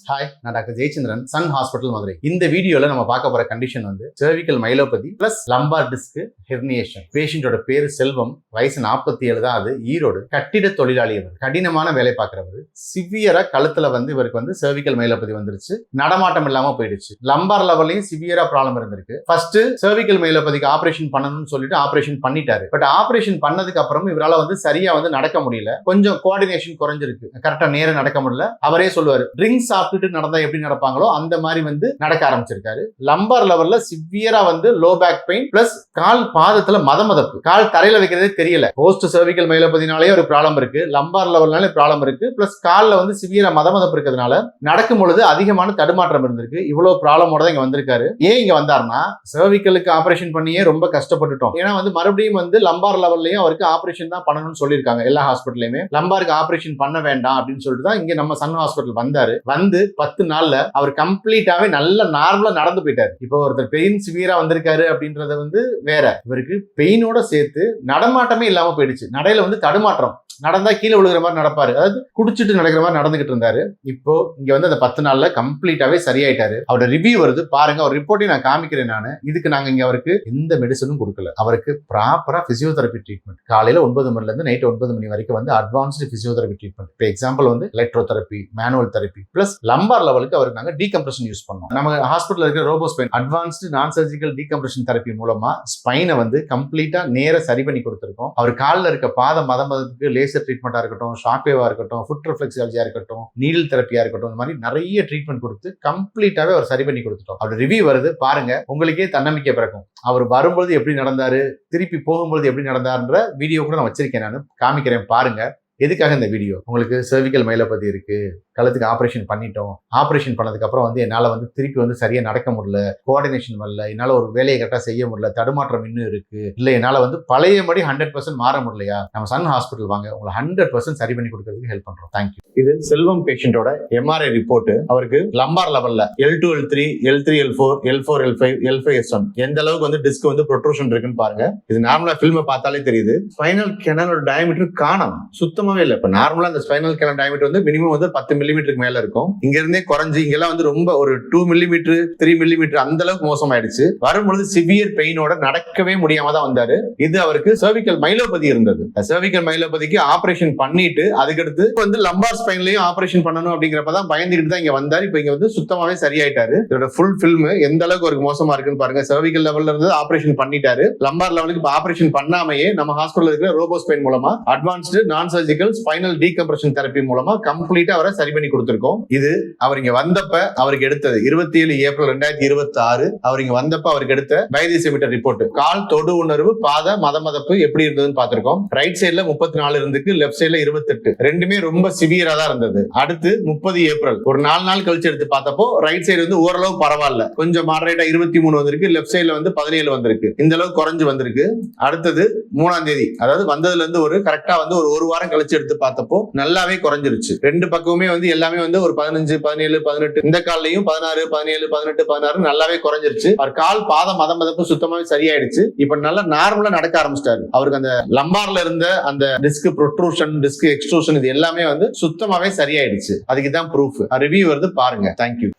Hi, நான் doctor Jayachandran, Sun hospital Madurai. இந்த வீடியோல நம்ம பார்க்க போற கண்டிஷன் வந்து cervical myelopathy plus lumbar disc herniation. பேஷண்டோட பேரு செல்வம், வயசு 47 தான். அது ஈரோடு. கட்டிட தொழிலாளி. அவர் கடினமான வேலை பார்க்கிறவர். சிவியரா கழுத்துல வந்து இவருக்கு வந்து cervical myelopathy வந்துருச்சு. நடமாட்டம் இல்லாம போயிடுச்சு. லம்பார் லெவல்லையும் சிவியரா ப்ராப்ளம் இருந்திருக்கு. ஃபர்ஸ்ட் cervical myelopathyக்கு ஆபரேஷன் பண்ணணும்னு சொல்லிட்டு ஆபரேஷன் பண்ணிட்டாரு. பட் ஆபரேஷன் பண்ணதுக்கு அப்புறம் இவரால வந்து சரியா வந்து நடக்க முடியல. கொஞ்சம் கோஆர்டினேஷன் குறைஞ்சிருக்கு. கரெக்டா நேரம் நடக்க முடியல. அவரே சொல்லுவாரு, ட்ரிங்க்ஸ் சாப்பிட்டுட்டு நடந்தா எப்படி நடப்பாங்களோ அந்த மாதிரி வந்து நடக்க ஆரம்பிச்சிருக்காரு. லம்பார் லெவல்ல சிவியரா வந்து லோ பேக் பெயின் பிளஸ் கால் பாதத்துல மதமதப்பு. கால் தரையில வைக்கிறதே தெரியல. போஸ்ட் cervical myelopathyனாலே ஒரு ப்ராப்ளம் இருக்கு, லம்பார் லெவல்னாலே ப்ராப்ளம் இருக்கு, பிளஸ் கால்ல வந்து சிவியரா மதமதப்பு இருக்கிறதுனால நடக்கும் பொழுது அதிகமான தடுமாற்றம் இருந்திருக்கு. இவ்வளவு ப்ராப்ளமோட தான் இங்க வந்திருக்காரு. ஏன் இங்க வந்தாருன்னா, cervicalக்கு ஆபரேஷன் பண்ணியே ரொம்ப கஷ்டப்பட்டுட்டோம். ஏன்னா வந்து மறுபடியும் வந்து லம்பார் லெவல்லயும் அவருக்கு ஆபரேஷன் தான் பண்ணணும்னு சொல்லியிருக்காங்க எல்லா ஹாஸ்பிட்டல்லையுமே. லம்பாருக்கு ஆபரேஷன் பண்ண வேண்டாம் அப்படின்னு சொல்லிட்டு தான் இங்க நம்ம சன் ஹாஸ்பிட்டல் வந்தாரு. வந்து 10 நாள்ல அவர் கம்ப்ளீட்டாவே நல்ல நார்மலா நடந்து போயிட்டாரு. இப்போ ஒருத்தர் பெயின் சிவியரா வந்திருக்காரு அப்படின்றது வந்து வேற. இவருக்கு பெயினோட சேர்த்து நடமாட்டமே இல்லாம போயிடுச்சு. நடையில வந்து தடுமாற்றம். நடந்தா கீழே விழுகிற மாதிரி நடப்பாரு. அதாவது குடிச்சிட்டு நடக்கிற மாதிரி நடந்துகிட்டு இருந்தாரு. இப்போ இங்க வந்து அந்த 10 நாள்ல கம்ப்ளீட்டாவே சரியாயிட்டாரு. அவரோட ரிவ்யூ வருது பாருங்க. அவர் ரிப்போர்ட்டையும் நான் காமிக்கிறேன். நானு இதுக்கு நாங்க இங்க அவருக்கு எந்த மெடிசனும் கொடுக்கல. அவருக்கு ப்ராப்பரா பிசியோதெரபி ட்ரீட்மெண்ட் காலையில 9 மணில இருந்து நைட் 9 மணி வரைக்கும் வந்து அட்வான்ஸ்டு பிசியோதெரபி ட்ரீட்மெண்ட். இப்போ எக்ஸாம்பிள் வந்து electrotherapy, manual therapy plus lumbar லெவலுக்கு அவருக்கு நாங்க டீகம்ப்ரஷன் யூஸ் பண்ணோம். நம்ம ஹாஸ்பிட்டல் இருக்கிற ரோபோஸ்பைன் அட்வான்ஸ்டு நான் சர்ஜிக்கல் டீகம்ப்ரஷன் தெரபி மூலமா ஸ்பைனை வந்து கம்ப்ளீட்டா நேர சரி பண்ணி கொடுத்திருக்கோம். அவர் காலில் இருக்க பாத மதமதத்துக்கு லேசர் ட்ரீட்மெண்டா இருக்கட்டும், ஷாக் வேவா இருக்கட்டும், ஃபுட் ரிஃப்ளெக்ஸாலஜியா இருக்கட்டும், நீடில் தெரப்பியா இருக்கட்டும், இந்த மாதிரி நிறைய ட்ரீட்மெண்ட் கொடுத்து கம்ப்ளீட்டாவே அவர் சரி பண்ணி கொடுத்துட்டோம். அவரோட ரிவ்யூ வருது பாருங்க. உங்களுக்கே தன்னம்பிக்கை பிறக்கும். அவர் வரும்பொழுது எப்படி நடந்தாரு, திருப்பி போகும்பொழுது எப்படி நடந்தாருன்ற வீடியோ கூட நான் வச்சிருக்கேன். நான் காமிக்கிறேன் பாருங்க. எதுக்காக இந்த வீடியோ? உங்களுக்கு cervical myelopathy இருக்கு, கழுத்துக்கு ஆபரேஷன் பண்ணிட்டோம், ஆபரேஷன் பண்ணதுக்கு அப்புறம் வந்து என்னால வந்து திருப்பி வந்து சரியா நடக்க முடியல, கோஆர்டினேஷன் வரல, என்னால ஒரு வேலையை கரெக்டா செய்ய முடியல, தடுமாற்றம் இன்னும் இருக்கு, இல்ல என்னால வந்து பழையபடி 100% மாற முடியலையா, நம்ம சன் ஹாஸ்பிட்டல் வாங்க, உங்களை 100% சரி பண்ணி கொடுக்கறதுக்கு ஹெல்ப் பண்றோம். தேங்க்யூ. இது செல்வம் பேஷண்டோட எம்ஆர்ஐ ரிப்போர்ட். அவருக்கு லம்பார் லெவல்ல L2 L3 L3 L4 L4 L5 L5 S1 எந்த அளவுக்கு வந்து டிஸ்க் வந்து ப்ரொட்ரூஷன் இருக்குன்னு பாருங்க. இது நார்மலா ஃபில்மை பார்த்தாலே தெரியுது. ஸ்பைனல் கேனலோட டயமீட்டர் காணோம், சுத்தமாவே இல்லை. இப்ப நார்மலா இந்த ஸ்பைனல் கேனல் டயமீட்டர் வந்து மினிமம் வந்து 10 மில்லிமீட்டருக்கு மேல இருக்கும். இங்க இருந்தே குறைஞ்சு இங்கெல்லாம் வந்து ரொம்ப ஒரு 2 மில்லிமீட்டர் 3 மில்லிமீட்டர் அந்த அளவுக்கு மோசமாயிடுச்சு. வரும்பொழுது சிவியர் பெயினோட நடக்கவே முடியாம தான் வந்தாரு. இது அவருக்கு cervical myelopathy இருந்தது. cervical myelopathyக்கு ஆபரேஷன் பண்ணிட்டு அதுக்கடுத்து வந்து லம்பார் ஸ்பைன்லயும் ஆபரேஷன் பண்ணணும் அப்படிங்கிறப்பதான் பயந்துகிட்டு தான் இங்க வந்தாரு. இப்ப இங்க வந்து சுத்தமாவே சரியாயிட்டாரு. இதோட ஃபுல் ஃபில்ம் எந்த அளவுக்கு அவருக்கு மோசமா இருக்குன்னு பாருங்க. cervical லெவல்ல இருந்து ஆபரேஷன் பண்ணிட்டாரு. லம்பார் லெவலுக்கு இப்ப ஆபரேஷன் பண்ணாமையே நம்ம ஹாஸ்பிட்டல் இருக்கிற ரோபோஸ்பைன் மூலமா அட்வான்ஸ்டு நான் சர்ஜிக்கல் ஸ்பைனல் டீகம்ப்ரஷன் தெரப்பி மூலமா கம்ப்ளீட்டா அவரை சரி பண்ணி கொடுத்திருக்கோம். இது அவர் இங்க வந்தப்ப அவருக்கு எடுத்தது 27 ஏப்ரல் 2026. அவர் இங்க வந்தப்ப அவருக்கு எடுத்த பயோடெசிமீட்டர் ரிப்போர்ட். கால் தொடு உணர்வு, பாத மதமதப்பு எப்படி இருந்ததுன்னு பார்த்திருக்கோம். ரைட் சைடுல 34 இருந்துக்கு, லெஃப்ட் சைடுல 28. ரெண்டுமே ரொம்ப சிவியரா தான் இருந்தது. அடுத்து 30 ஏப்ரல் ஒரு 4 நாள் கழிச்சு எடுத்து பார்த்தப்போ ரைட் சைடு வந்து ஓரளவு பரவாயில்ல, கொஞ்சம் மாடரேட்டா 23 வந்திருக்கு, லெஃப்ட் சைடுல வந்து 17 வந்திருக்கு. இந்த அளவுக்கு குறைஞ்சு வந்திருக்கு. அடுத்தது 3ஆம் தேதி, அதாவது வந்ததுல இருந்து ஒரு கரெக்டா வந்து ஒரு வாரம் கழிச்சு எடுத்து பார்த்தப்போ நல்லாவே குறைஞ்சிருச்சு. ரெண்டு பக்கமுமே வந்து எல்லாமே வந்து ஒரு 15 17 18, இந்த கால்லையும் 16 17 18 16 நல்லாவே குறைஞ்சிருச்சு. அவர் கால் பாத மதமதப்பு சுத்தமாவே சரியாயிடுச்சு. இப்ப நல்லா நார்மலா நடக்க ஆரம்பிச்சிட்டாரு. அவருக்கு அந்த லம்பார்ல இருந்த அந்த டிஸ்க் ப்ரொட்ரூஷன், டிஸ்க் எக்ஸ்ட்ரூஷன் இது எல்லாமே வந்து சுத்தமாவே சரியாயிடுச்சு. அதுக்கு தான் ப்ரூஃப். ரிவ்யூ வருது பாருங்க. தேங்க்யூ.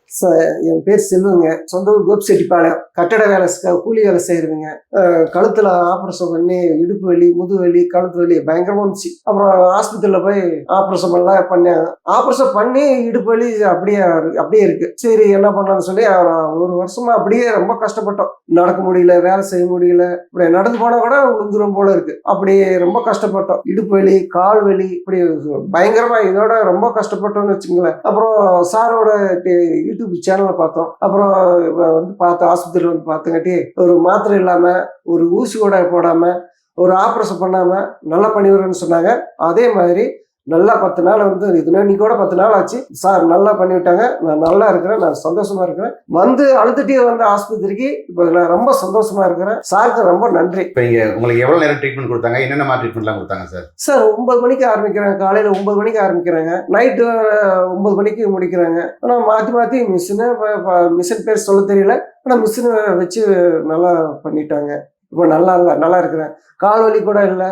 என் பேர் செல்வங்க. சொந்த ஊர் கோபிச்செட்டிப்பாளையம். கட்டட வேலை, கூலி வேலை செய்யறதுங்க. கழுத்துல ஆபரேஷன் பண்ணி இடுப்பு வலி, முதுகு வலி, கழுத்து வலி பயங்கரமா இருந்துச்சு. அப்புறம் ஆஸ்பத்திரியில போய் ஆபரேஷன் எல்லாம் பண்ணாங்க. ஆபரேஷன் பண்ணி இடுப்பு வலி அப்படியே இருக்கு. சரி என்ன பண்ணலாம்னு சொல்லி ஒரு வருஷமா அப்படியே ரொம்ப கஷ்டப்பட்டோம். நடக்க முடியல, வேலை செய்ய முடியல. இப்படி நடந்து போனா கூட உளுந்துரும் போல இருக்கு. அப்படி ரொம்ப கஷ்டப்பட்டோம். இடுப்பு வலி, கால் வலி, இப்படி பயங்கரமா இதோட ரொம்ப கஷ்டப்பட்டோம்னு வச்சுங்களேன். அப்புறம் சாரோட யூடியூப் சேனலை பார்த்தோம். அப்புறம் வந்து பார்த்து ஆஸ்பத்திரியில் வந்து பார்த்துங்காட்டி ஒரு மாத்திரை இல்லாம, ஒரு ஊசி கூட போடாம, ஒரு ஆப்ரேஷன் பண்ணாம நல்லா பண்ணிவிடுறேன்னு சொன்னாங்க. அதே மாதிரி நல்லா 10 நாள் வந்து இன்னைக்கு கூட 10 நாள் ஆச்சு. சார் நல்லா பண்ணிவிட்டாங்க. நான் நல்லா இருக்கிறேன், நான் சந்தோஷமா இருக்கிறேன். வந்து அழுதுட்டே வந்த ஆஸ்பத்திரிக்கு இப்போ நான் ரொம்ப சந்தோஷமா இருக்கிறேன். சாருக்கு ரொம்ப நன்றி. இப்போ இங்க உங்களுக்கு எவ்வளவு நேரம் ட்ரீட்மெண்ட் கொடுத்தாங்க, என்னென்ன மாதிரி ட்ரீட்மெண்ட்லாம் கொடுத்தாங்க சார்? சார் 9 மணிக்கு ஆரம்பிக்கிறாங்க, காலையில 9 மணிக்கு ஆரம்பிக்கிறாங்க, நைட்டு 9 மணிக்கு முடிக்கிறாங்க. ஆனால் மாற்றி மிஷின் பேர் சொல்ல தெரியல, ஆனால் மிஷினை வச்சு நல்லா பண்ணிட்டாங்க. இப்போ நல்லா இருக்கிறேன். கால் வலி கூட இல்லை,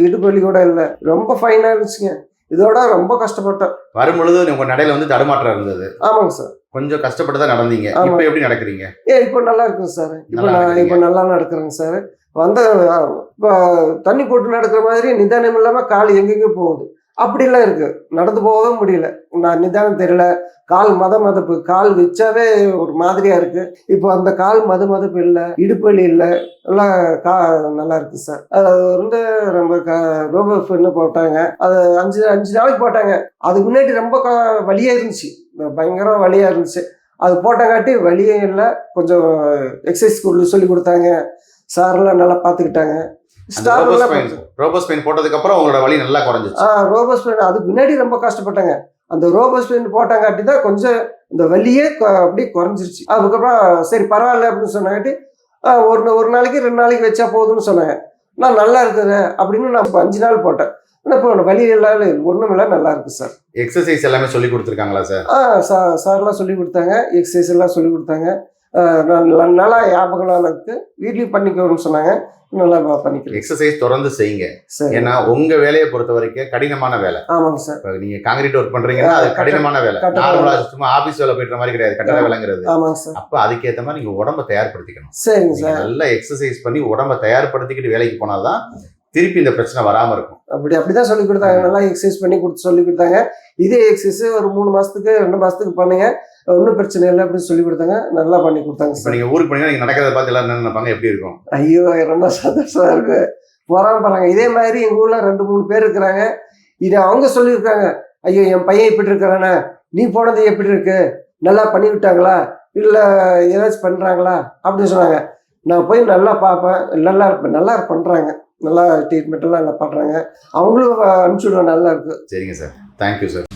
இடுப்பு வலி கூட இல்லை, ரொம்ப ஃபைனாக இருந்துச்சுங்க. இதோட ரொம்ப கஷ்டப்பட்டேன். வரும்பொழுது உங்க நடையில வந்து தடுமாற்றம் இருந்தது, ஆமாங்க சார். கொஞ்சம் கஷ்டப்பட்டு தான் நடந்தீங்க. ஆமா. இப்ப எப்படி நடக்கிறீங்க? இப்போ நல்லா இருக்குங்க சார். இப்போ நல்லா நான் நடக்கிறீங்க. இப்போ நல்லா நடக்கிறேங்க சார். வந்த இப்போ தண்ணி போட்டு நடக்கிற மாதிரி நிதானம் இல்லாமல் கால் எங்கெங்கே போகுது அப்படிலாம் இருக்கு. நடந்து போகவும் முடியல. நான் நிதானம் தெரியல. கால் மதப்பு, கால் வச்சாவே ஒரு மாதிரியா இருக்கு. இப்போ அந்த கால் மதப்பு இல்லை, இடுப்பு வலி இல்லை, எல்லாம் நல்லா இருக்கு சார். அது வந்து ரொம்ப ரோபோஃபென் போட்டாங்க. அது 5 நாளைக்கு போட்டாங்க. அதுக்கு முன்னாடி ரொம்ப வலியா இருந்துச்சு, பயங்கர வலியா இருந்துச்சு. அது போட்டங்காட்டி வலியே இல்லை. கொஞ்சம் எக்ஸசைஸ் சொல்லி கொடுத்தாங்க. சார்லாம் நல்லா பார்த்துக்கிட்டாங்க. ரோபோஸ்பைன் போட்டதுக்கு அப்புறம் உங்களோட வலி நல்லா குறைஞ்சிச்சு. ரோபோஸ்பைன் அதுக்கு முன்னாடி ரொம்ப கஷ்டப்பட்டாங்க. அந்த ரோபோஸ்பைன் போட்டாங்காட்டி தான் கொஞ்சம் இந்த வலியே அப்படியே குறைஞ்சிருச்சு. அதுக்கப்புறம் சரி பரவாயில்ல அப்படின்னு சொன்னாங்காட்டி ஒரு நாளைக்கு 2 நாளைக்கு வச்சா போதும்னு சொன்னாங்க. நான் நல்லா இருக்குது அப்படின்னு நான் இப்போ 5 நாள் போட்டேன். ஆனால் இப்போ வலி இல்லாத ஒன்றும் இல்லை, நல்லா இருக்கு சார். எக்ஸசைஸ் எல்லாமே சொல்லி கொடுத்துருக்காங்களா சார்? சார்லாம் சொல்லி கொடுத்தாங்க. எக்ஸசைஸ் எல்லாம் சொல்லி கொடுத்தாங்க. நல்லா ஞாபகம் இருக்கு. வீட்லேயும் பண்ணிக்கணும்னு சொன்னாங்க. நல்லா பண்ணிக்கிறேன். எக்ஸசைஸ் தொடர்ந்து செய்யுங்க. ஏன்னா உங்க வேலையை பொறுத்த வரைக்கும் கடினமான வேலை. ஆமாங்க சார். நீங்க காங்கிரீட் ஒர்க் பண்றீங்கன்னா அது கடினமான வேலை. நார்மலா சும்மா ஆபீஸ் வேலை போயிட்ட மாதிரி கிடையாது, கட்டட வேலைங்கிறது. ஆமாங்க சார். அப்ப அதுக்கேற்ற மாதிரி நீங்க உடம்ப தயார்படுத்திக்கணும். சரிங்க சார். நல்லா எக்ஸசைஸ் பண்ணி உடம்ப தயார்படுத்திக்கிட்டு வேலைக்கு போனாதான் திருப்பி இந்த பிரச்சனை வராம இருக்கும். அப்படிதான் சொல்லி கொடுத்தாங்க. நல்லா எக்ஸசைஸ் பண்ணி சொல்லி கொடுத்தாங்க. இதே எக்ஸசைஸ் ஒரு 3 மாசத்துக்கு 2 மாசத்துக்கு பண்ணுங்க, ஒன்றும் பிரச்சனை இல்லை அப்படின்னு சொல்லி கொடுத்தாங்க. நல்லா பண்ணி கொடுத்தாங்க. இப்போ நீங்க ஊருக்கு போனீங்கன்னா நீங்க நடக்கிறத பார்த்து எல்லாரும் என்ன நினைப்பாங்க, எப்படி இருக்கும்? ஐயோ ரொம்ப சந்தோஷமா இருக்கு. போறாங்க. இதே மாதிரி எங்க ஊர்ல 2-3 பேர் இருக்கிறாங்க. இது அவங்க சொல்லியிருக்காங்க, ஐயோ என் பையன் இப்படி இருக்கிறானே, நீ போனது எப்படி இருக்கு, நல்லா பண்ணி விட்டாங்களா இல்லை ஏதாச்சும் பண்ணுறாங்களா அப்படின்னு சொன்னாங்க. நான் போய் நல்லா பார்ப்பேன். நல்லா பண்ணுறாங்க. நல்லா ட்ரீட்மெண்ட் எல்லாம் நல்லா பண்ணுறாங்க. அவங்களும் அனுப்பிச்சுடுவேன். நல்லா இருக்கு. சரிங்க சார். Thank you sir.